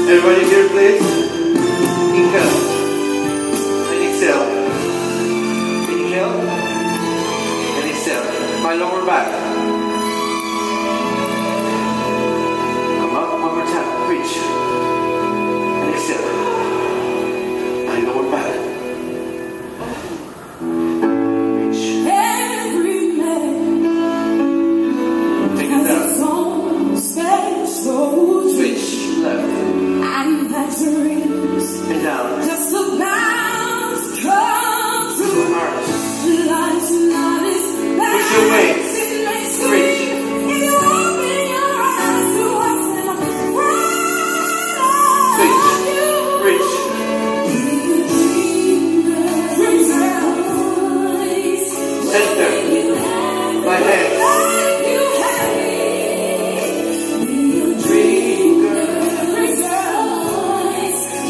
Everybody here, please. Inhale and exhale. Inhale and exhale. My lower back. Come up one more time. Reach and exhale. My lower back. Reach. Every man Take it has down. his own special Switch left and that dreams and down. just about to come true. Arms. Life's not as bad Push your weight. as it may seem. Reach. If you open your eyes to what's in Switch. front of you, Reach. Center. My head. Dream girl.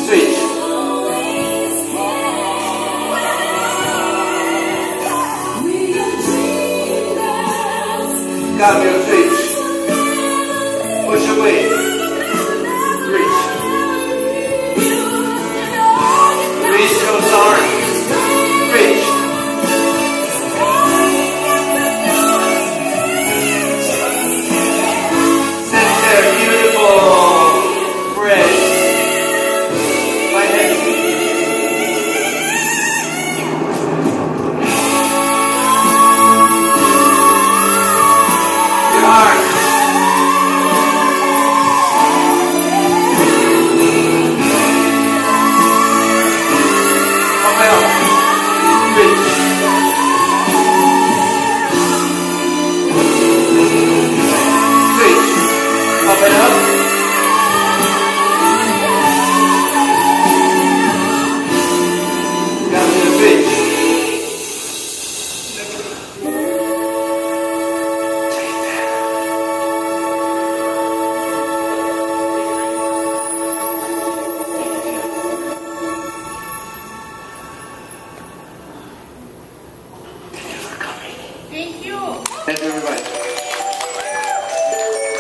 Switch. Got your switch. Push away. Reach. Reach those arms. Reach. Center. Beautiful. Breath. My head. Your arms. Up and up. Reach. Switch. Up and up. Got the switch. Take it down. Thank you for coming. Thank you. Thank you, everybody.